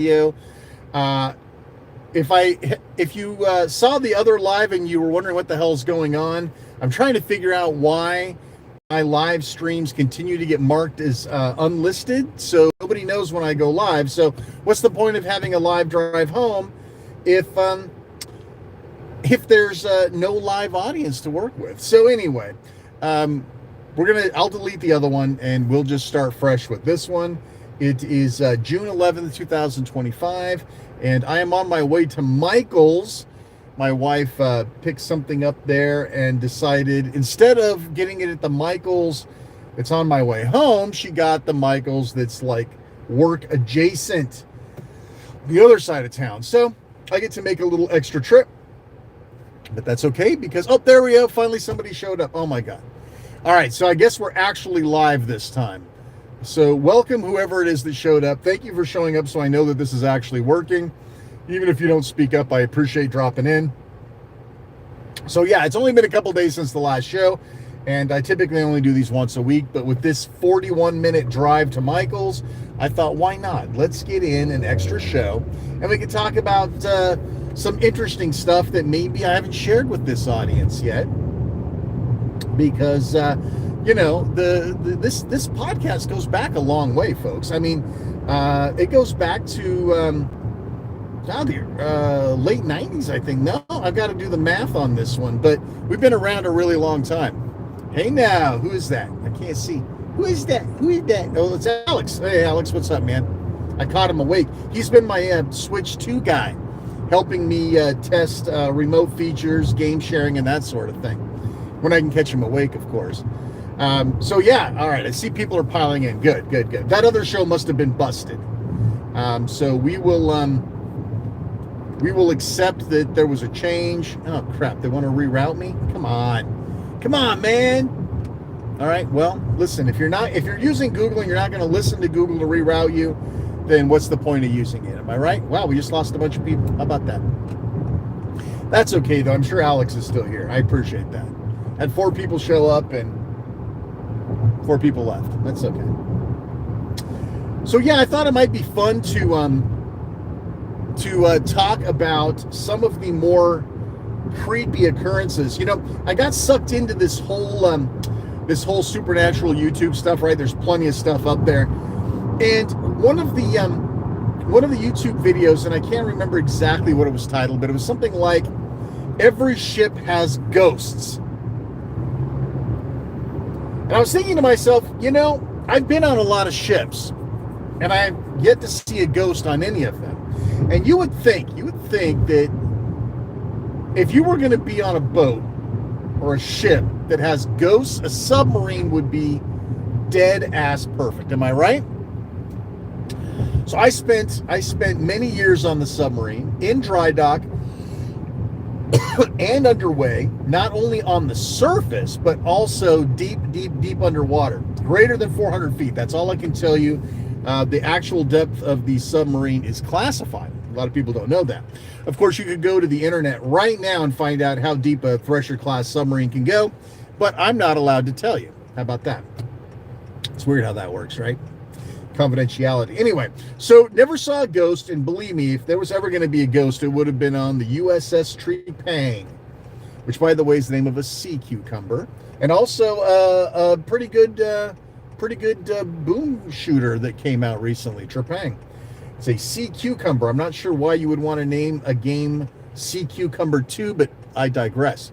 video. Uh, if you saw the other live and you were wondering what the hell's going on, I'm trying to figure out why my live streams continue to get marked as unlisted, so nobody knows when I go live. So what's the point of having a live drive home if there's no live audience to work with? So anyway, I'll delete the other one and we'll just start fresh with this one. It is June 11th, 2025, and I am on my way to Michael's. My wife picked something up there and decided, instead of getting it at the Michael's that's on my way home, she got the Michael's that's like work adjacent, the other side of town. So I get to make a little extra trip, but that's okay because, oh, there we go. Finally, somebody showed up. Oh my God. All right. So I guess we're actually live this time. So welcome, whoever it is that showed up. Thank you for showing up so I know that this is actually working. Even if you don't speak up, I appreciate dropping in. So yeah, it's only been a couple days since the last show, and I typically only do these once a week, but with this 41-minute drive to Michael's, I thought, why not? Let's get in an extra show, and we can talk about some interesting stuff that maybe I haven't shared with this audience yet, because you know, this podcast goes back a long way, folks. I mean, it goes back to late 90s, I think. No, I've got to do the math on this one, but we've been around a really long time. Hey now, who is that? I can't see. Who is that? Who is that? Oh, it's Alex. Hey, Alex, what's up, man? I caught him awake. He's been my Switch 2 guy, helping me test remote features, game sharing, and that sort of thing. When I can catch him awake, of course. So yeah, all right. I see people are piling in. Good. That other show must have been busted. So we will accept that there was a change. Oh crap! They want to reroute me. Come on, man. All right. Well, listen. If you're using Google and you're not going to listen to Google to reroute you, then what's the point of using it? Am I right? Wow, we just lost a bunch of people. How about that? That's okay though. I'm sure Alex is still here. I appreciate that. Had 4 people show up and 4 people left. That's okay. So yeah, I thought it might be fun to talk about some of the more creepy occurrences. You know, I got sucked into this whole supernatural YouTube stuff. Right, there's plenty of stuff up there, and one of the YouTube videos, and I can't remember exactly what it was titled, but it was something like "Every Ship Has Ghosts." And I was thinking to myself, you know, I've been on a lot of ships, and I've yet to see a ghost on any of them. And you would think that if you were going to be on a boat or a ship that has ghosts, a submarine would be dead ass perfect. Am I right? So I spent many years on the submarine, in dry dock and underway, not only on the surface, but also deep underwater, greater than 400 feet. That's all I can tell you. The actual depth of the submarine is classified. A lot of people don't know that. Of course, you could go to the internet right now and find out how deep a Thresher-class submarine can go, but I'm not allowed to tell you. How about that? It's weird how that works, right? Confidentiality. Anyway, so never saw a ghost, and believe me, if there was ever going to be a ghost, it would have been on the USS Trepang, which, by the way, is the name of a sea cucumber, and also a pretty good boom shooter that came out recently, Trepang. It's a sea cucumber. I'm not sure why you would want to name a game Sea Cucumber 2, but I digress.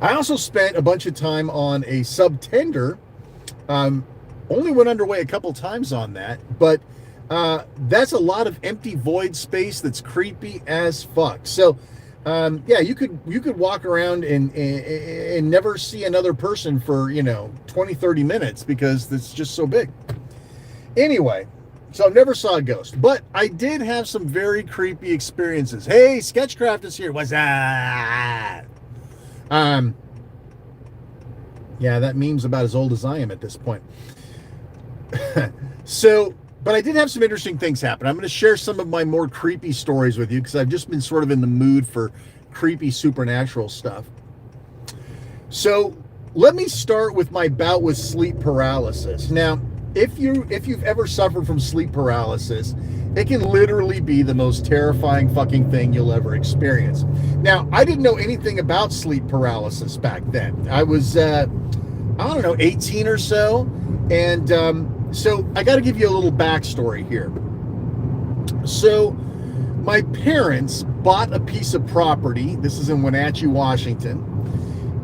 I also spent a bunch of time on a subtender. Only went underway a couple times on that, but that's a lot of empty void space that's creepy as fuck. So yeah, you could walk around and never see another person for, 20-30 minutes because it's just so big. Anyway, so I never saw a ghost, but I did have some very creepy experiences. Hey, Sketchcraft is here. What's that? Yeah, that meme's about as old as I am at this point. So, but I did have some interesting things happen. I'm going to share some of my more creepy stories with you because I've just been sort of in the mood for creepy supernatural stuff. So let me start with my bout with sleep paralysis. Now, if you've ever suffered from sleep paralysis, it can literally be the most terrifying fucking thing you'll ever experience. Now, I didn't know anything about sleep paralysis back then. I was, I don't know, 18 or so. And so I got to give you a little backstory here. So my parents bought a piece of property. This is in Wenatchee, Washington.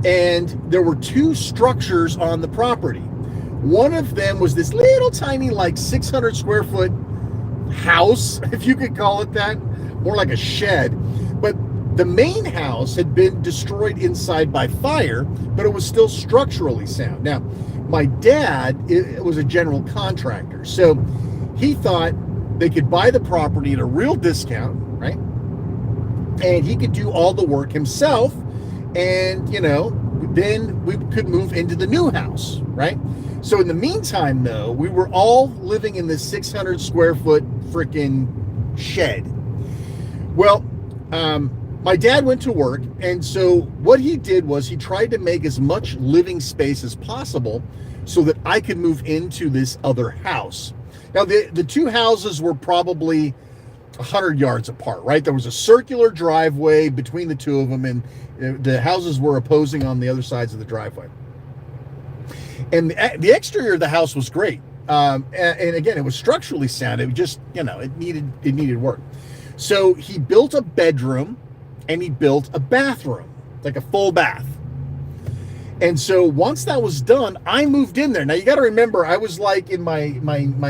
And there were two structures on the property. One of them was this little tiny, like 600 square foot house, if you could call it that, more like a shed. But the main house had been destroyed inside by fire, but it was still structurally sound. Now, my dad was a general contractor, so he thought they could buy the property at a real discount, right? And he could do all the work himself, and, you know, then we could move into the new house, right? So in the meantime, though, we were all living in this 600 square foot freaking shed. Well, my dad went to work, and so what he did was he tried to make as much living space as possible so that I could move into this other house. Now, the two houses were probably 100 yards apart, right? There was a circular driveway between the two of them, and the houses were opposing on the other sides of the driveway. And the exterior of the house was great. And again, it was structurally sound. It just, you know, it needed work. So he built a bedroom and he built a bathroom, like a full bath. And so once that was done, I moved in there. Now you got to remember, I was like in my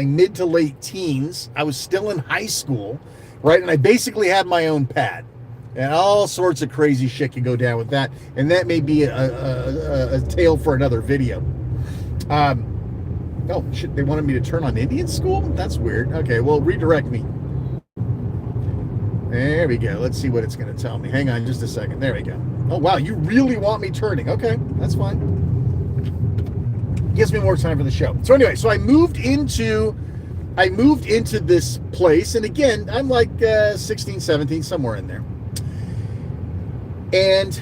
mid to late teens. I was still in high school, right? And I basically had my own pad. And all sorts of crazy shit can go down with that. And that may be a tale for another video. Oh, shit, they wanted me to turn on Indian school? That's weird. Okay, well, redirect me. There we go. Let's see what it's going to tell me. Hang on just a second. There we go. Oh, wow, you really want me turning. Okay, that's fine. Gives me more time for the show. So anyway, so I moved into this place. And again, I'm like 16, 17, somewhere in there. And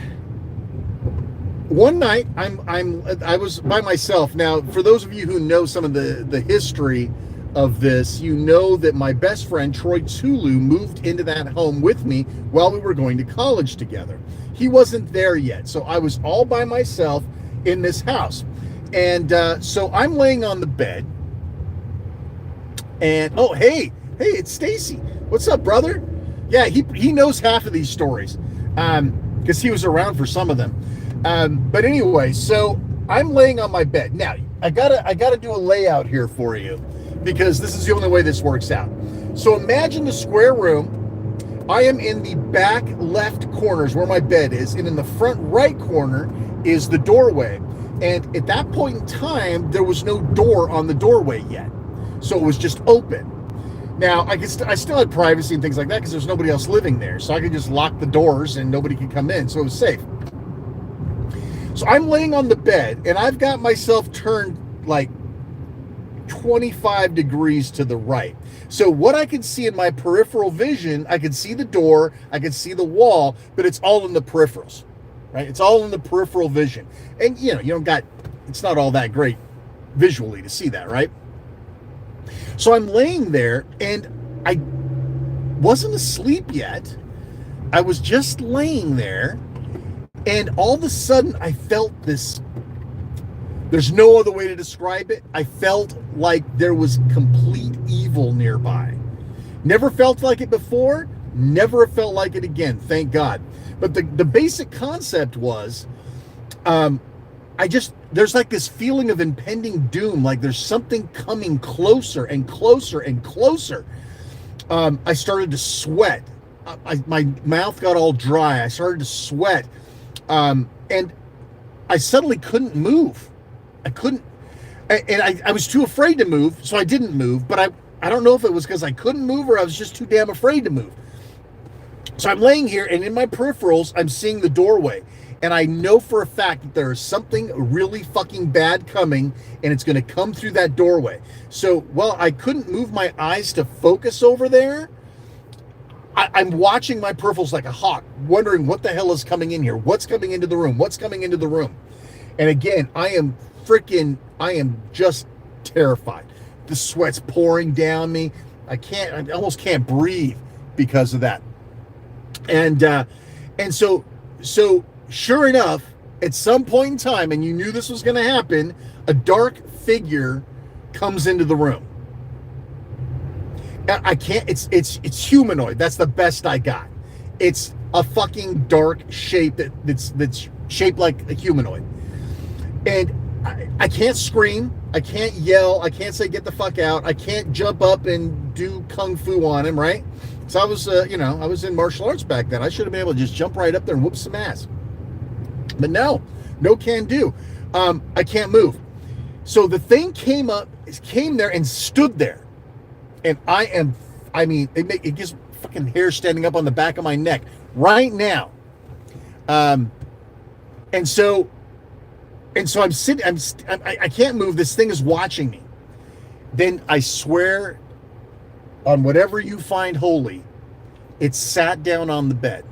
one night, I was by myself. Now, for those of you who know some of the history of this, you know that my best friend, Troy Tulu, moved into that home with me while we were going to college together. He wasn't there yet, so I was all by myself in this house. And so I'm laying on the bed, and, oh, hey, it's Stacy. What's up, brother? Yeah, he knows half of these stories, because he was around for some of them. But anyway, so I'm laying on my bed. Now, I gotta do a layout here for you, because this is the only way this works out. So imagine the square room. I am in the back left corners where my bed is, and in the front right corner is the doorway. And at that point in time, there was no door on the doorway yet. So it was just open. Now, I still had privacy and things like that because there's nobody else living there. So I could just lock the doors and nobody could come in. So it was safe. So I'm laying on the bed, and I've got myself turned like 25 degrees to the right. So what I can see in my peripheral vision, I can see the door, I can see the wall, but it's all in the peripherals, right? It's all in the peripheral vision. And, you know, it's not all that great visually to see that, right? So I'm laying there, and I wasn't asleep yet. I was just laying there, and all of a sudden I felt this. There's no other way to describe it. I felt like there was complete evil nearby. Never felt like it before. Never felt like it again. Thank God. But the basic concept was, there's like this feeling of impending doom. Like there's something coming closer and closer and closer. I started to sweat. My mouth got all dry. I started to sweat. And I suddenly couldn't move. I couldn't, and I was too afraid to move, so I didn't move, but I don't know if it was because I couldn't move or I was just too damn afraid to move. So I'm laying here, and in my peripherals, I'm seeing the doorway, and I know for a fact that there is something really fucking bad coming, and it's going to come through that doorway. So while I couldn't move my eyes to focus over there, I'm watching my peripherals like a hawk, wondering what the hell is coming in here, what's coming into the room, what's coming into the room. And again, I am just terrified. the sweat's pouring down me. I almost can't breathe because of that. And so sure enough, at some point in time, and you knew this was going to happen, a dark figure comes into the room. I can't, it's humanoid. That's the best I got. It's a fucking dark shape that's shaped like a humanoid. And I can't scream. I can't yell. I can't say get the fuck out. I can't jump up and do kung fu on him, right? So I was, I was in martial arts back then. I should have been able to just jump right up there and whoop some ass. But no can do. I can't move. So the thing came there and stood there. And it gives fucking hair standing up on the back of my neck right now. And so I'm sitting, I can't move. This thing is watching me. Then I swear on whatever you find holy, it sat down on the bed.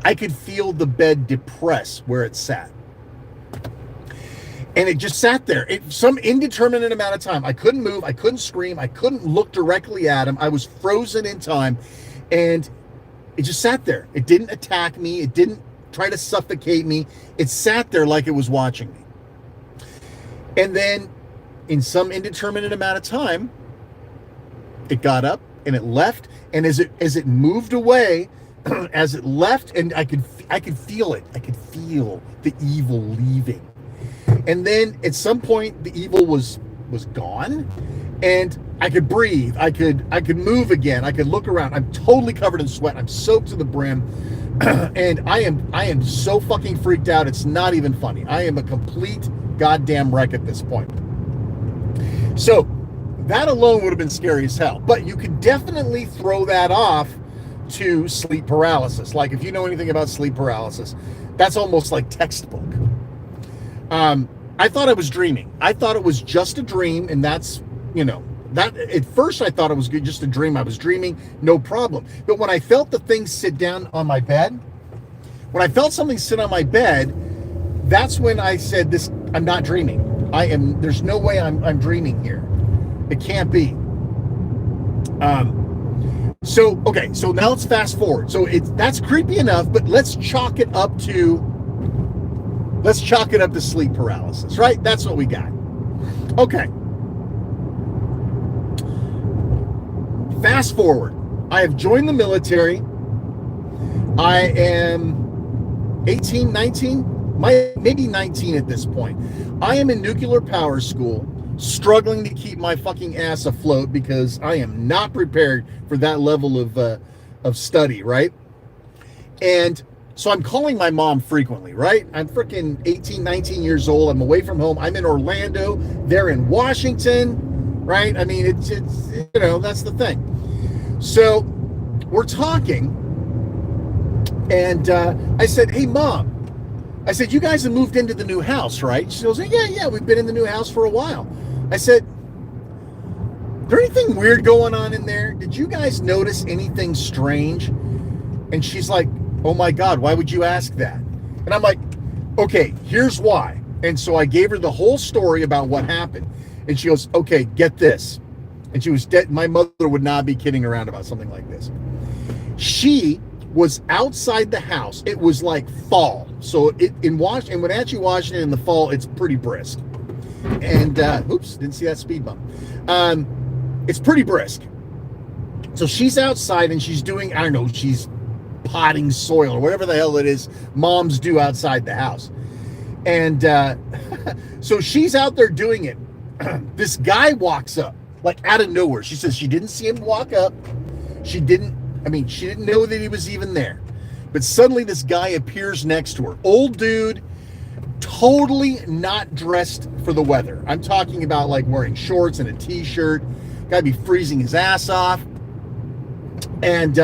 I could feel the bed depress where it sat. And it just sat there. Some indeterminate amount of time. I couldn't move. I couldn't scream. I couldn't look directly at him. I was frozen in time. And it just sat there. It didn't attack me. It didn't try to suffocate me. It sat there like it was watching me. And then in some indeterminate amount of time, it got up and it left. And as it moved away, as it left, and I could feel it. I could feel the evil leaving. And then at some point the evil was gone, and I could breathe. I could move again. I could look around. I'm totally covered in sweat. I'm soaked to the brim. And I am so fucking freaked out. It's not even funny. I am a complete goddamn wreck at this point. So that alone would have been scary as hell. But you could definitely throw that off to sleep paralysis. Like, if you know anything about sleep paralysis, that's almost like textbook. I thought I was dreaming. I thought it was just a dream, and that's, that at first I thought it was just a dream. I was dreaming, no problem. But when I felt the thing sit down on my bed, when I felt something sit on my bed, that's when I said, I'm not dreaming. There's no way I'm dreaming here. It can't be. So now let's fast forward. So that's creepy enough, but let's chalk it up to sleep paralysis, right? That's what we got. Okay. Fast forward. I have joined the military. I am 18, 19, maybe 19 at this point. I am in nuclear power school, struggling to keep my fucking ass afloat because I am not prepared for that level of study, right? And so I'm calling my mom frequently, right? I'm freaking 18, 19 years old. I'm away from home. I'm in Orlando. They're in Washington, right? I mean, it's that's the thing. So we're talking, and I said, hey, Mom. I said, you guys have moved into the new house, right? She goes, yeah, we've been in the new house for a while. I said, is there anything weird going on in there? Did you guys notice anything strange? And she's like, oh my God, why would you ask that? And I'm like, okay, here's why. And so I gave her the whole story about what happened. And she goes, okay, get this. And she was dead. My mother would not be kidding around about something like this. She was outside the house. It was like fall. So in Wenatchee, Washington, in the fall, it's pretty brisk. And, oops, didn't see that speed bump. It's pretty brisk. So she's outside and she's doing, I don't know, she's potting soil or whatever the hell it is moms do outside the house. And so she's out there doing it. This guy walks up, like out of nowhere. She says she didn't see him walk up. She didn't know that he was even there. But suddenly this guy appears next to her. Old dude, totally not dressed for the weather. I'm talking about like wearing shorts and a t-shirt. Gotta be freezing his ass off. And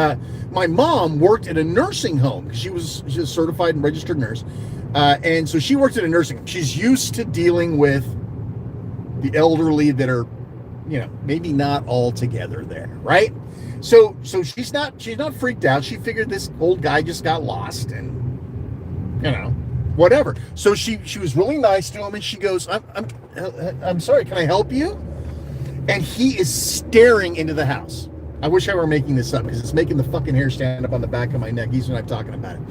my mom worked at a nursing home. She was a certified and registered nurse. And so she worked at a nursing home. She's used to dealing with the elderly that are, maybe not all together there, right? So she's not freaked out. She figured this old guy just got lost and, whatever. So she was really nice to him, and she goes, I'm sorry, can I help you? and he is staring into the house. I wish I were making this up because it's making the fucking hair stand up on the back of my neck. He's when I'm talking about it.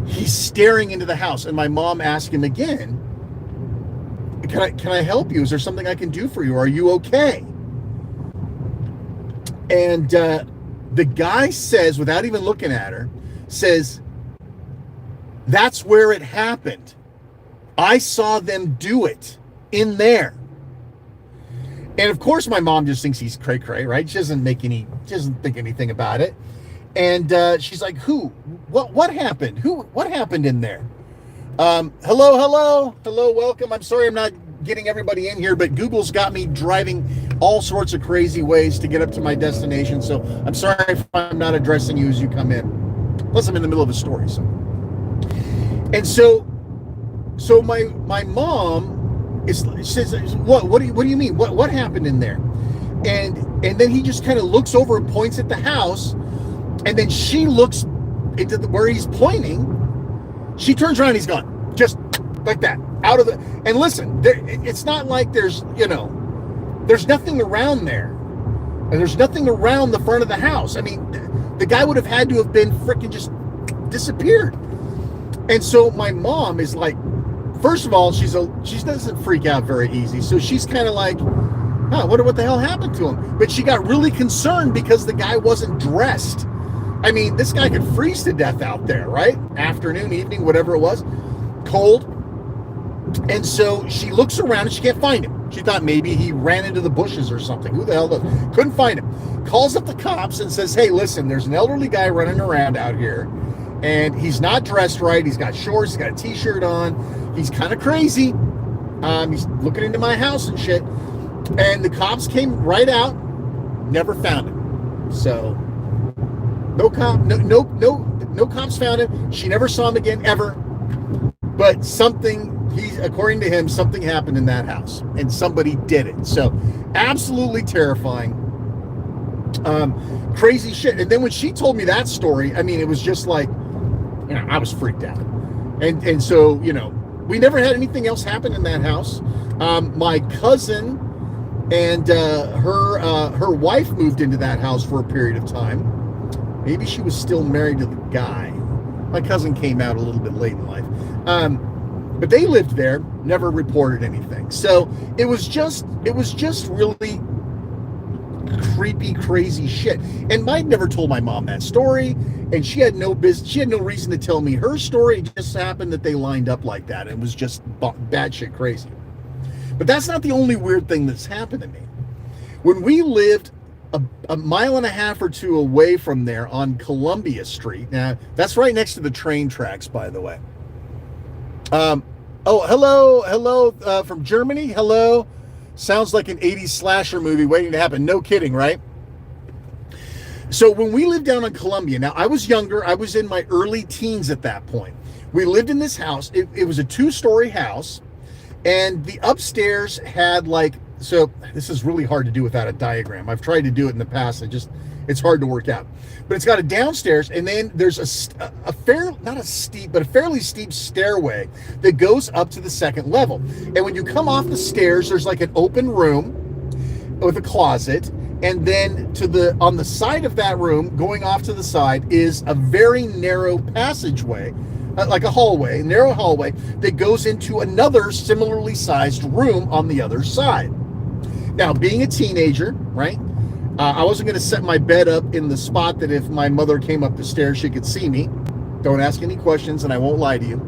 He's staring into the house, and my mom asked him again, can I help you? Is there something I can do for you? Are you okay? And the guy says, without even looking at her, says, that's where it happened. I saw them do it in there. And of course, my mom just thinks he's cray-cray, right? She doesn't think anything about it. And she's like, who? What happened? What happened in there? Hello, welcome. I'm sorry I'm not getting everybody in here, but Google's got me driving all sorts of crazy ways to get up to my destination. So I'm sorry if I'm not addressing you as you come in. Plus, I'm in the middle of a story. So my mom says, what do you mean? What happened in there? And then he just kind of looks over and points at the house, and then she looks into where he's pointing. She turns around and he's gone, just like that, out of the. And listen, it's not like there's nothing around there, and there's nothing around the front of the house. I mean, the guy would have had to have been freaking just disappeared. And so my mom is like, first of all, she doesn't freak out very easy, so she's kind of like, I wonder what the hell happened to him. But she got really concerned because the guy wasn't dressed. I mean, this guy could freeze to death out there, right? Afternoon, evening, whatever it was, cold. And so she looks around and she can't find him. She thought maybe he ran into the bushes or something. Who the hell knows? Couldn't find him. Calls up the cops and says, hey, listen, there's an elderly guy running around out here, and he's not dressed right. He's got shorts, he's got a t-shirt on. He's kind of crazy. He's looking into my house and shit. And the cops came right out, never found him. So no cops found him. She never saw him again ever. But according to him, something happened in that house, and somebody did it. So absolutely terrifying. Crazy shit. And then when she told me that story, I mean, it was just like, I was freaked out. And so, we never had anything else happen in that house. My cousin and her wife moved into that house for a period of time. Maybe she was still married to the guy. My cousin came out a little bit late in life. But they lived there, never reported anything. So it was just really creepy, crazy shit. And Mike never told my mom that story, and she had no reason to tell me her story. It just happened that they lined up like that. It was just batshit crazy. But that's not the only weird thing that's happened to me. When we lived a mile and a half or two away from there on Columbia Street, now that's right next to the train tracks, by the way. Hello from Germany. Hello. Sounds like an 80s slasher movie waiting to happen. No kidding, right? So when we lived down on Columbia, now I was younger. I was in my early teens at that point. We lived in this house. It was a 2-story house, and the upstairs had so this is really hard to do without a diagram. I've tried to do it in the past. It's hard to work out. But it's got a downstairs, and then there's a fairly steep stairway that goes up to the second level. And when you come off the stairs, there's like an open room with a closet, and then on the side of that room, going off to the side, is a very narrow passageway, like a narrow hallway that goes into another similarly sized room on the other side. Now, being a teenager, right? I wasn't going to set my bed up in the spot that if my mother came up the stairs, she could see me. Don't ask any questions, and I won't lie to you.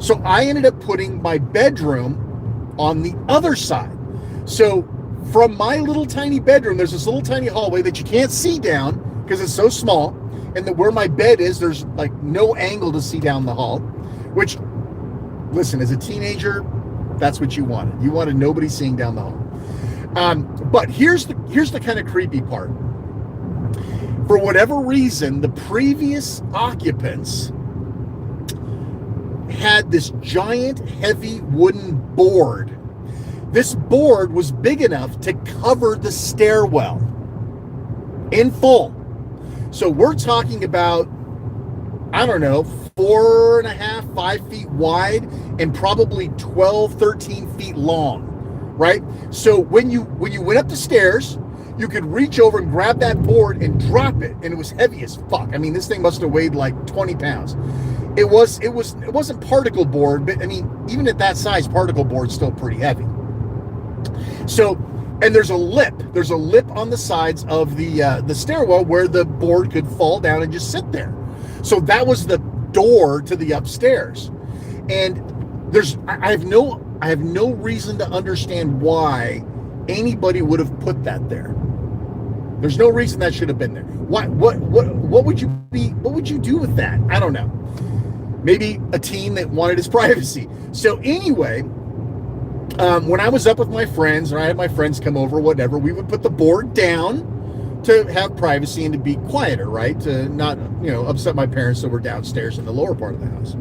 So I ended up putting my bedroom on the other side. So from my little tiny bedroom, there's this little tiny hallway that you can't see down because it's so small. And where my bed is, there's like no angle to see down the hall. Which, listen, as a teenager, that's what you wanted. You wanted nobody seeing down the hall. But here's the kind of creepy part. For whatever reason, the previous occupants had this giant, heavy wooden board. This board was big enough to cover the stairwell in full. So we're talking about, 4.5, 5 feet wide and probably 12, 13 feet long. right? So when you went up the stairs, you could reach over and grab that board and drop it, and it was heavy as fuck. I mean, this thing must have weighed like 20 pounds. It wasn't particle board, but I mean, even at that size, particle board's still pretty heavy. So, and there's a lip on the sides of the stairwell where the board could fall down and just sit there. So that was the door to the upstairs. And I have no reason to understand why anybody would have put that there. There's no reason that should have been there. What would you do with that? I don't know. Maybe a teen that wanted his privacy. So anyway, when I was up with my friends, or I had my friends come over, whatever, we would put the board down to have privacy and to be quieter, right? To not, upset my parents that were downstairs in the lower part of the house.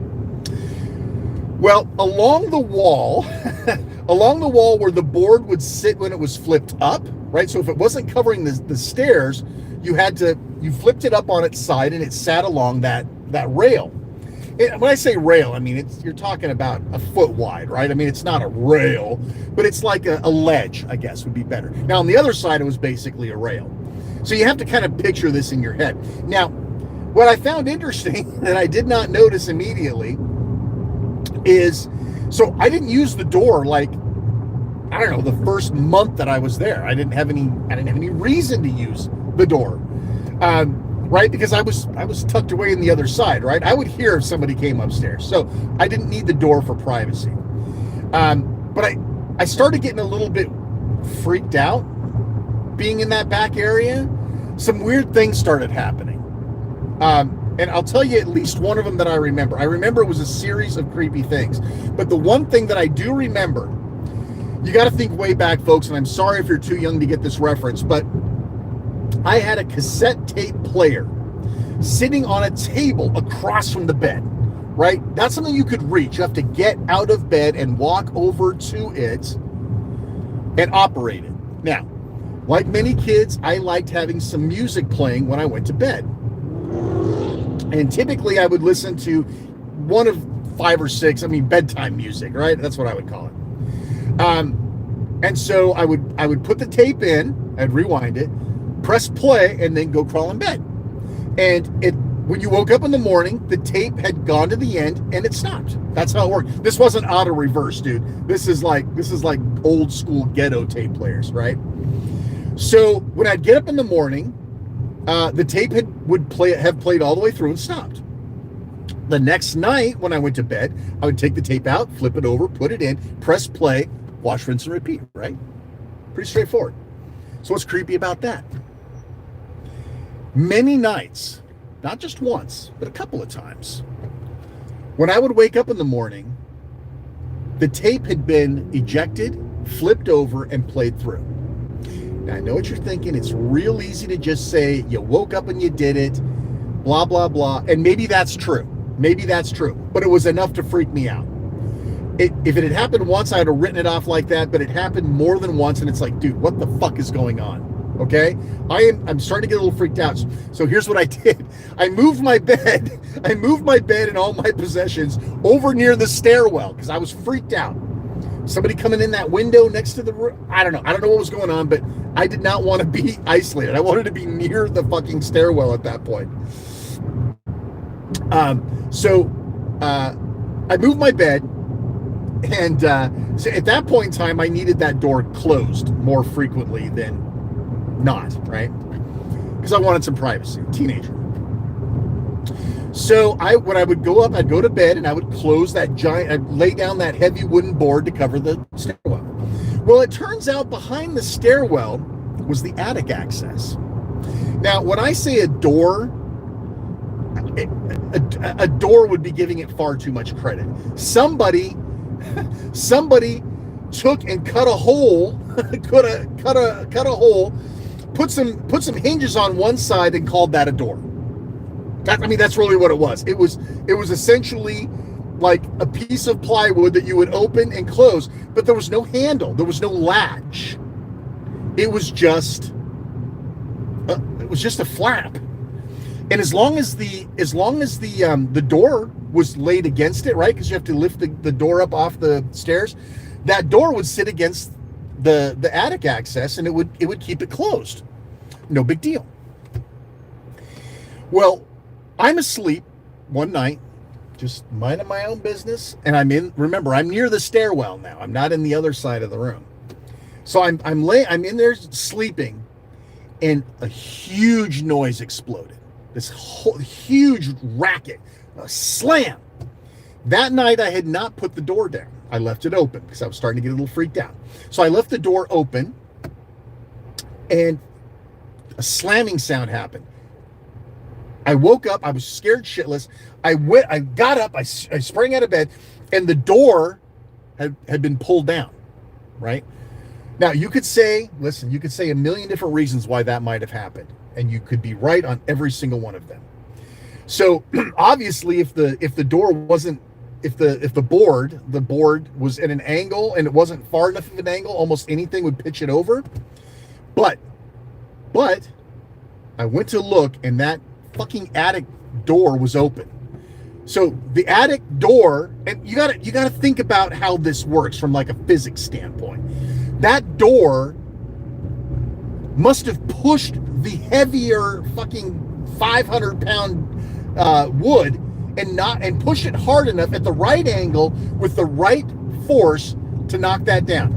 Well, along the wall where the board would sit when it was flipped up, right? So if it wasn't covering the stairs, you flipped it up on its side and it sat along that rail. When I say rail, I mean, you're talking about a foot wide, right? I mean, it's not a rail, but it's like a ledge, I guess would be better. Now, on the other side, it was basically a rail. So you have to kind of picture this in your head. Now, what I found interesting that I did not notice immediately is, so I didn't use the door like, I don't know, the first month that I was there. I didn't have any reason to use the door. Right? Because I was tucked away in the other side, right? I would hear if somebody came upstairs. So I didn't need the door for privacy. But I started getting a little bit freaked out being in that back area. Some weird things started happening. And I'll tell you at least one of them that I remember. I remember it was a series of creepy things. But the one thing that I do remember, you got to think way back, folks, and I'm sorry if you're too young to get this reference, but I had a cassette tape player sitting on a table across from the bed, right? Not something you could reach. You have to get out of bed and walk over to it and operate it. Now, like many kids, I liked having some music playing when I went to bed. And typically I would listen to one of 5 or 6, bedtime music, right? That's what I would call it. And so I would put the tape in, I'd rewind it, press play, and then go crawl in bed. And when you woke up in the morning, the tape had gone to the end and it stopped. That's how it worked. This wasn't auto reverse, dude. This is like old school ghetto tape players, right? So when I'd get up in the morning, the tape have played all the way through and stopped. The next night when I went to bed, I would take the tape out, flip it over, put it in, press play, wash, rinse, and repeat, right? Pretty straightforward. So what's creepy about that? Many nights, not just once, but a couple of times, when I would wake up in the morning, the tape had been ejected, flipped over, and played through. Now, I know what you're thinking. It's real easy to just say, you woke up and you did it, blah, blah, blah. And maybe that's true. But it was enough to freak me out. If it had happened once, I'd have written it off like that, but it happened more than once, and it's like, dude, what the fuck is going on? Okay? I'm starting to get a little freaked out. So here's what I did. I moved my bed and all my possessions over near the stairwell because I was freaked out. Somebody coming in that window next to the room. I don't know what was going on, but I did not want to be isolated. I wanted to be near the fucking stairwell at that point. So I moved my bed, and so at that point in time, I needed that door closed more frequently than not, right? Because I wanted some privacy, teenager. So when I would go up, I'd go to bed and I would close that I'd lay down that heavy wooden board to cover the stairwell. Well, it turns out behind the stairwell was the attic access. Now, when I say a door, a door would be giving it far too much credit. Somebody took and cut a hole, cut a hole, put some hinges on one side and called that a door. That's really what it was. It was essentially like a piece of plywood that you would open and close, but there was no handle, there was no latch. It was just a flap. And as long as the door was laid against it, right? Because you have to lift the door up off the stairs, that door would sit against the attic access, and it would keep it closed. No big deal. Well, I'm asleep one night, just minding my own business, and remember, I'm near the stairwell now. I'm not in the other side of the room. So I'm in there sleeping, and a huge noise exploded. This whole huge racket, a slam. That night I had not put the door down. I left it open because I was starting to get a little freaked out. So I left the door open, and a slamming sound happened. I woke up. I was scared shitless. I got up. I sprang out of bed, and the door had been pulled down. Right now, you could say a million different reasons why that might have happened, and you could be right on every single one of them. So obviously, if the door wasn't, if the board was at an angle and it wasn't far enough of an angle, almost anything would pitch it over. But I went to look, and that fucking attic door was open. So the attic door, and you gotta think about how this works from like a physics standpoint. That door must have pushed the heavier fucking 500-pound wood and push it hard enough at the right angle with the right force to knock that down.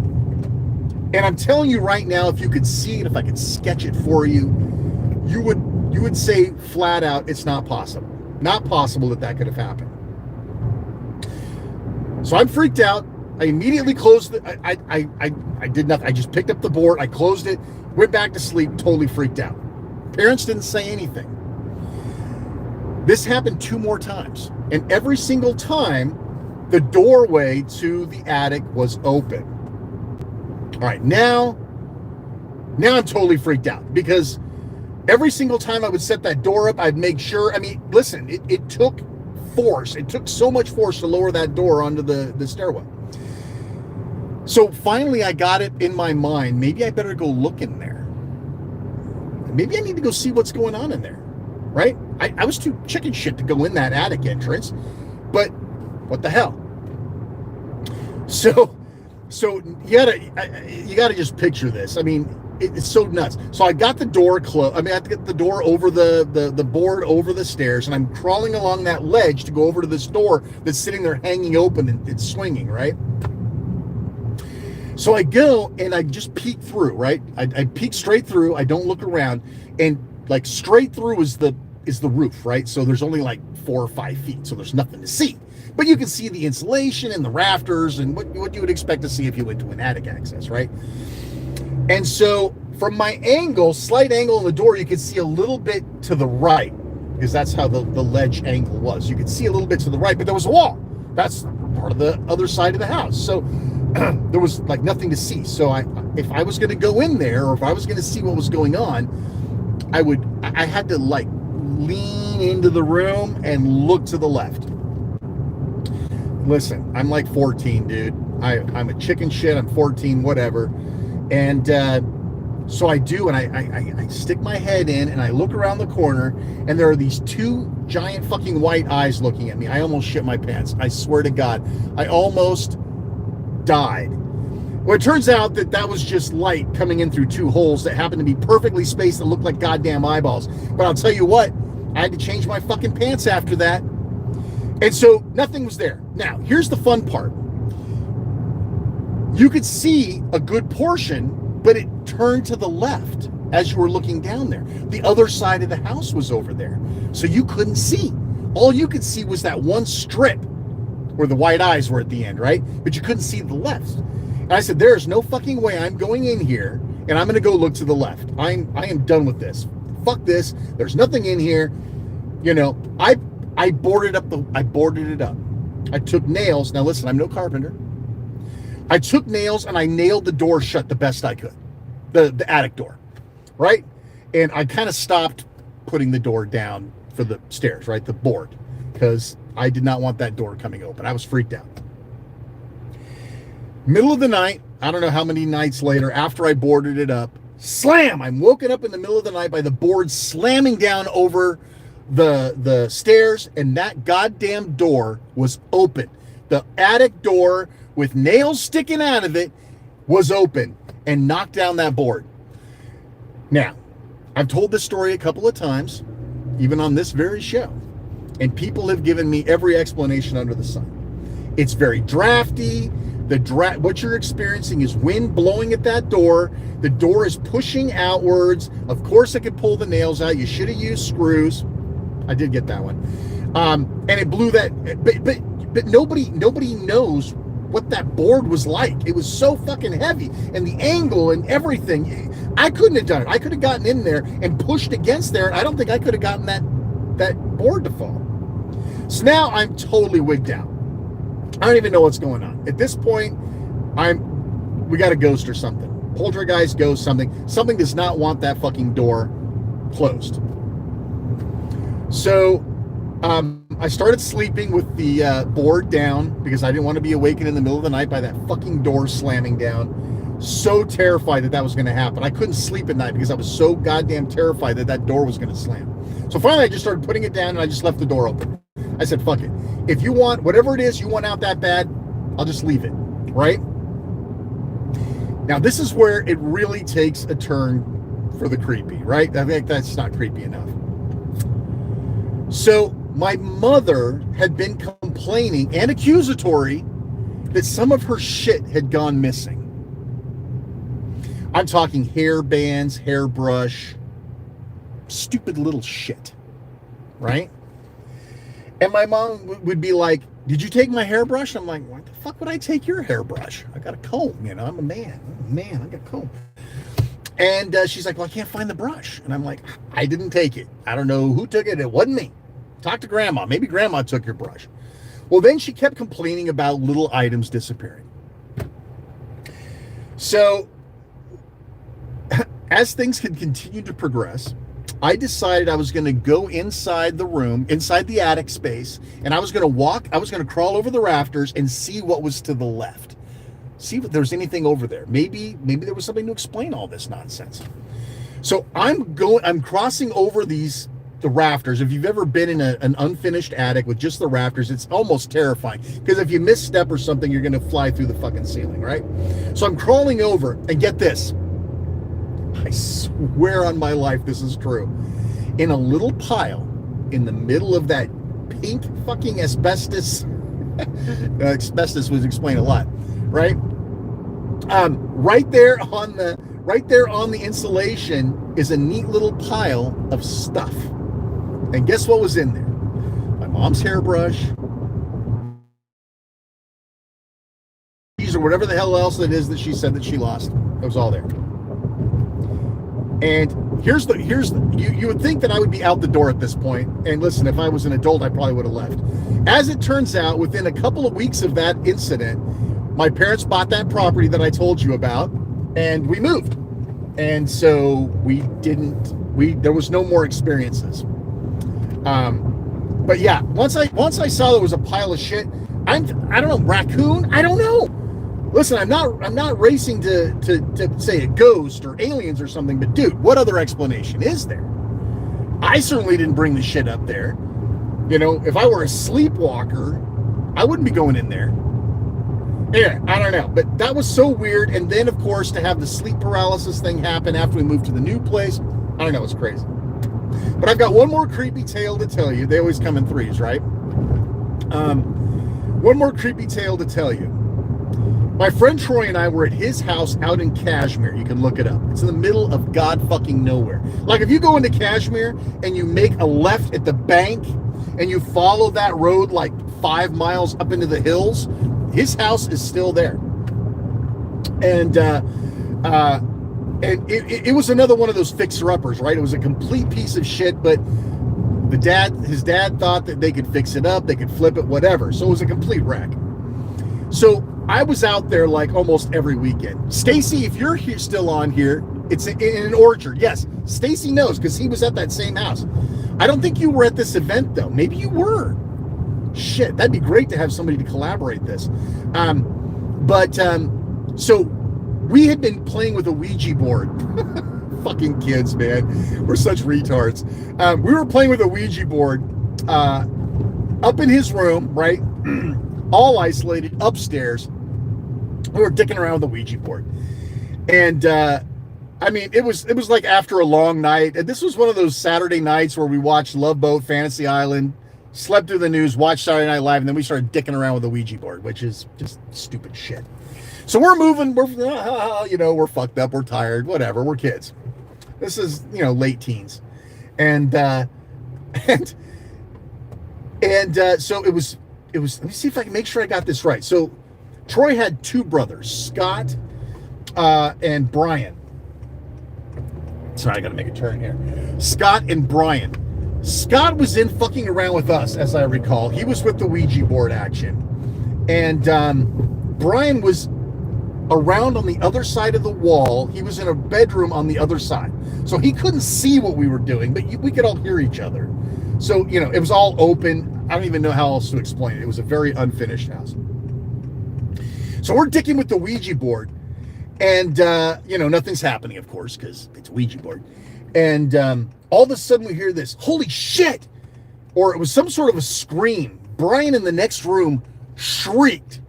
And I'm telling you right now, if you could see it, if I could sketch it for you, you would say flat out, it's not possible. Not possible that could have happened. So I'm freaked out. I immediately closed it. I did nothing. I just picked up the board. I closed it, went back to sleep, totally freaked out. Parents didn't say anything. This happened 2 more times. And every single time, the doorway to the attic was open. All right, now I'm totally freaked out because every single time I would set that door up, I'd make sure, listen, it took force. It took so much force to lower that door onto the stairwell. So finally I got it in my mind, maybe I better go look in there. Maybe I need to go see what's going on in there, right? I was too chicken shit to go in that attic entrance, but what the hell? So you gotta just picture this. It's so nuts. So I got the door closed. I had to get the door over the board over the stairs, and I'm crawling along that ledge to go over to this door that's sitting there hanging open and it's swinging, right? So I go and I just peek through, right? I peek straight through. I don't look around, and like straight through is the roof, right? So there's only like 4 or 5 feet, so there's nothing to see. But you can see the insulation and the rafters and what you would expect to see if you went to an attic access, right? And so from my angle, slight angle on the door, you could see a little bit to the right, because that's how the ledge angle was. You could see a little bit to the right, but there was a wall. That's part of the other side of the house. So there was like nothing to see. So if I was going to go in there, or if I was going to see what was going on, I had to like lean into the room and look to the left. Listen, I'm like 14, dude. I'm a chicken shit. I'm 14, whatever. And so I do, and I stick my head in, and I look around the corner, and there are these 2 giant fucking white eyes looking at me. I almost shit my pants. I swear to God, I almost died. Well, it turns out that was just light coming in through 2 holes that happened to be perfectly spaced and looked like goddamn eyeballs. But I'll tell you what, I had to change my fucking pants after that. And so nothing was there. Now, here's the fun part. You could see a good portion, but it turned to the left as you were looking down there. The other side of the house was over there. So you couldn't see. All you could see was that one strip where the white eyes were at the end, right? But you couldn't see the left. And I said, there is no fucking way I'm going in here and I'm going to go look to the left. I am done with this. Fuck this. There's nothing in here. I boarded it up. I took nails. Now listen, I'm no carpenter. I took nails and I nailed the door shut the best I could. The attic door, right? And I kind of stopped putting the door down for the stairs, right? The board, because I did not want that door coming open. I was freaked out. Middle of the night, I don't know how many nights later, after I boarded it up, slam! I'm woken up in the middle of the night by the board slamming down over the stairs, and that goddamn door was open. The attic door with nails sticking out of it was open. and knocked down that board. Now, I've told this story a couple of times, even on this very show, and people have given me every explanation under the sun. It's very drafty. What you're experiencing is wind blowing at that door. The door is pushing outwards. Of course, I could pull the nails out. You should have used screws. I did get that one. And it blew that. But nobody knows what that board was like. It was so fucking heavy, and the angle and everything. I couldn't have done it. I could have gotten in there and pushed against there. And I don't think I could have gotten that board to fall. So now I'm totally wigged out. I don't even know what's going on. At this point, we got a ghost or something. Poltergeist, ghost, something. Something does not want that fucking door closed. So I started sleeping with the board down because I didn't want to be awakened in the middle of the night by that fucking door slamming down. So terrified that was going to happen. I couldn't sleep at night because I was so goddamn terrified that door was going to slam. So finally, I just started putting it down and I just left the door open. I said, fuck it. If you want, whatever it is you want out that bad, I'll just leave it, right? Now, this is where it really takes a turn for the creepy, right? I think that's not creepy enough. So my mother had been complaining and accusatory that some of her shit had gone missing. I'm talking hair bands, hairbrush, stupid little shit, right? And my mom would be like, did you take my hairbrush? I'm like, why the fuck would I take your hairbrush? I got a comb, I'm a man. I got a comb. And she's like, well, I can't find the brush. And I'm like, I didn't take it. I don't know who took it. It wasn't me. Talk to grandma. Maybe grandma took your brush. Well, then she kept complaining about little items disappearing. So as things had continued to progress, I decided I was going to go inside the room, inside the attic space, and I was going to crawl over the rafters and see what was to the left. See if there was anything over there. Maybe there was something to explain all this nonsense. So I'm crossing over the rafters. If you've ever been in an unfinished attic with just the rafters, it's almost terrifying because if you misstep or something, you're going to fly through the fucking ceiling, right? So I'm crawling over, and get this. I swear on my life this is true. In a little pile in the middle of that pink fucking asbestos, asbestos would explain a lot, right? Right there on the insulation is a neat little pile of stuff. And guess what was in there? My mom's hairbrush, or whatever the hell else it is that she said that she lost. It was all there. And you would think that I would be out the door at this point. And listen, if I was an adult, I probably would have left. As it turns out, within a couple of weeks of that incident, my parents bought that property that I told you about, and we moved. And so there was no more experiences. But yeah, once I saw there was a pile of shit, I don't know, raccoon? I don't know. Listen, I'm not racing to say a ghost or aliens or something, but dude, what other explanation is there? I certainly didn't bring the shit up there. If I were a sleepwalker, I wouldn't be going in there. Yeah, I don't know, but that was so weird. And then, of course, to have the sleep paralysis thing happen after we moved to the new place, I don't know, it's crazy. But I've got one more creepy tale to tell you. They always come in threes, right? One more creepy tale to tell you. My friend Troy and I were at his house out in Kashmir. You can look it up. It's in the middle of God fucking nowhere. Like if you go into Kashmir and you make a left at the bank and you follow that road like 5 miles up into the hills, his house is still there. And it was another one of those fixer-uppers, right? It was a complete piece of shit, but his dad thought that they could fix it up, they could flip it, whatever. So it was a complete wreck. So I was out there like almost every weekend. Stacy, if you're still on here, it's in an orchard. Yes, Stacy knows because he was at that same house. I don't think you were at this event though. Maybe you were. Shit, that'd be great to have somebody to collaborate this. So we had been playing with a Ouija board. Fucking kids, man. We're such retards. We were playing with a Ouija board up in his room, right? All isolated upstairs. We were dicking around with the Ouija board. And I mean, it was like after a long night. And this was one of those Saturday nights where we watched Love Boat, Fantasy Island, slept through the news, watched Saturday Night Live, and then we started dicking around with the Ouija board, which is just stupid shit. So we're moving, we're fucked up, we're tired, whatever, we're kids. This is, late teens. And and so it was, let me see if I can make sure I got this right. So Troy had two brothers, Scott and Brian. Sorry, I gotta make a turn here. Scott and Brian. Scott was in fucking around with us, as I recall. He was with the Ouija board action. And Brian was around on the other side of the wall. He was in a bedroom on the other side. So he couldn't see what we were doing, but we could all hear each other. So, it was all open. I don't even know how else to explain it. It was a very unfinished house. So we're dicking with the Ouija board. And, nothing's happening, of course, because it's a Ouija board. And all of a sudden we hear this, holy shit! Or it was some sort of a scream. Brian in the next room shrieked.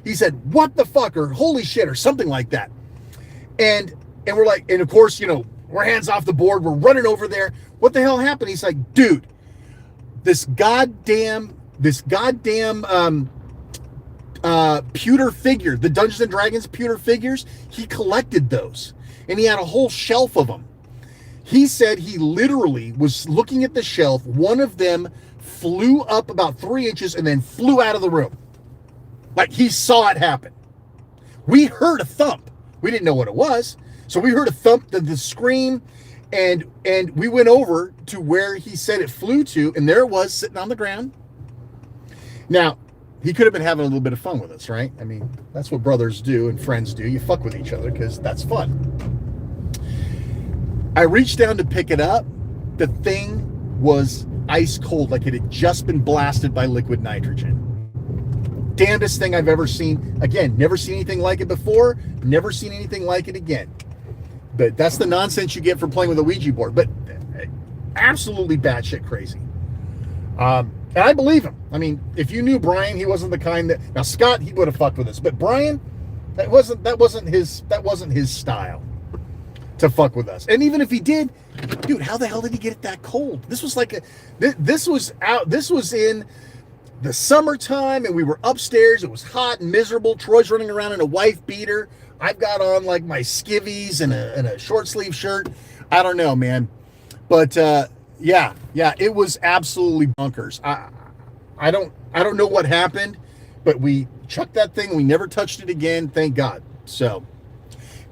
He said, what the fuck? Or holy shit, or something like that. And we're like, and of course, we're hands off the board. We're running over there. What the hell happened? He's like, dude, this goddamn pewter figure, the Dungeons and Dragons pewter figures, he collected those. And he had a whole shelf of them. He said he literally was looking at the shelf. One of them flew up about 3 inches and then flew out of the room. Like he saw it happen. We heard a thump. We didn't know what it was. So we heard a thump, the scream, and we went over to where he said it flew to, and there it was sitting on the ground. Now, he could have been having a little bit of fun with us, right? I mean, that's what brothers do and friends do. You fuck with each other because that's fun. I reached down to pick it up. The thing was ice cold, like it had just been blasted by liquid nitrogen. Damnedest thing I've ever seen. Again, never seen anything like it before. Never seen anything like it again. But that's the nonsense you get for playing with a Ouija board. But absolutely batshit crazy. And I believe him. I mean, if you knew Brian, he wasn't the kind that. Now Scott, he would have fucked with us. But Brian, that wasn't his style to fuck with us. And even if he did, dude, how the hell did he get it that cold? This was in the summertime, and we were upstairs. It was hot and miserable. Troy's running around in a wife beater. I've got on like my skivvies and a short sleeve shirt. I don't know, man. But yeah, it was absolutely bonkers. I don't know what happened, but we chucked that thing. We never touched it again. Thank God. So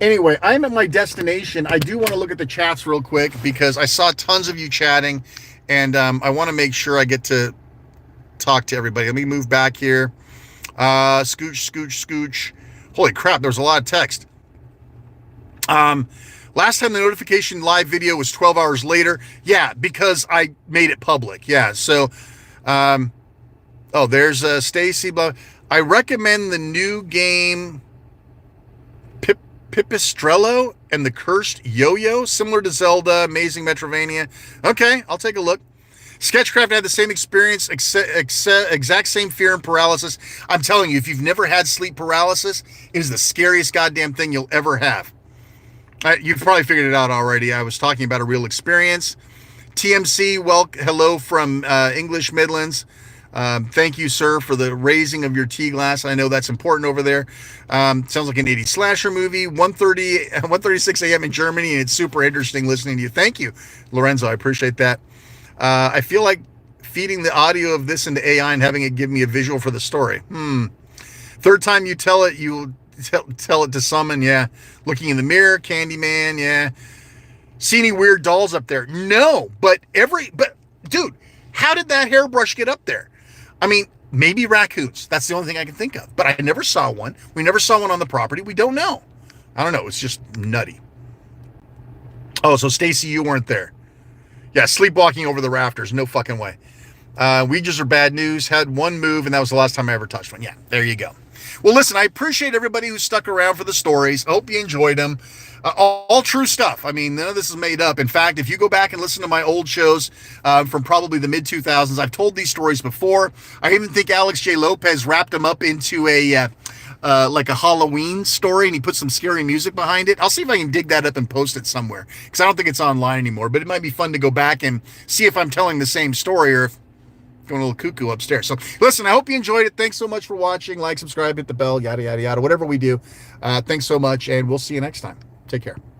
anyway, I'm at my destination. I do want to look at the chats real quick because I saw tons of you chatting, and I want to make sure I get to talk to everybody. Let me move back here. Scooch. Holy crap, there's a lot of text. Last time the notification live video was 12 hours later. Yeah, because I made it public. Yeah, so there's Stacy. I recommend the new game Pipistrello and the Cursed Yo-Yo, similar to Zelda, Amazing Metrovania. Okay, I'll take a look. Sketchcraft had the same experience, exact same fear and paralysis. I'm telling you, if you've never had sleep paralysis, it is the scariest goddamn thing you'll ever have. You've probably figured it out already. I was talking about a real experience. TMC, hello from English Midlands. Thank you, sir, for the raising of your tea glass. I know that's important over there. Sounds like an 80s slasher movie. 1:36 a.m. in Germany, and it's super interesting listening to you. Thank you, Lorenzo. I appreciate that. I feel like feeding the audio of this into AI and having it give me a visual for the story. Third time you tell it, you tell it to summon. Yeah. Looking in the mirror, Candyman. Yeah. See any weird dolls up there? No, but dude, how did that hairbrush get up there? I mean, maybe raccoons. That's the only thing I can think of. But I never saw one. We never saw one on the property. We don't know. I don't know. It's just nutty. Oh, so Stacy, you weren't there. Yeah, sleepwalking over the rafters. No fucking way. Ouijas are bad news. Had one move, and that was the last time I ever touched one. Yeah, there you go. Well, listen, I appreciate everybody who stuck around for the stories. I hope you enjoyed them. All true stuff. I mean, none of this is made up. In fact, if you go back and listen to my old shows from probably the mid-2000s, I've told these stories before. I even think Alex J. Lopez wrapped them up into a like a Halloween story, and he put some scary music behind it. I'll see if I can dig that up and post it somewhere, because I don't think it's online anymore. But it might be fun to go back and see if I'm telling the same story or if I'm going a little cuckoo upstairs. So listen, I hope you enjoyed it. Thanks so much for watching. Like, subscribe, hit the bell, yada, yada, yada, whatever we do. Thanks so much, and we'll see you next time. Take care.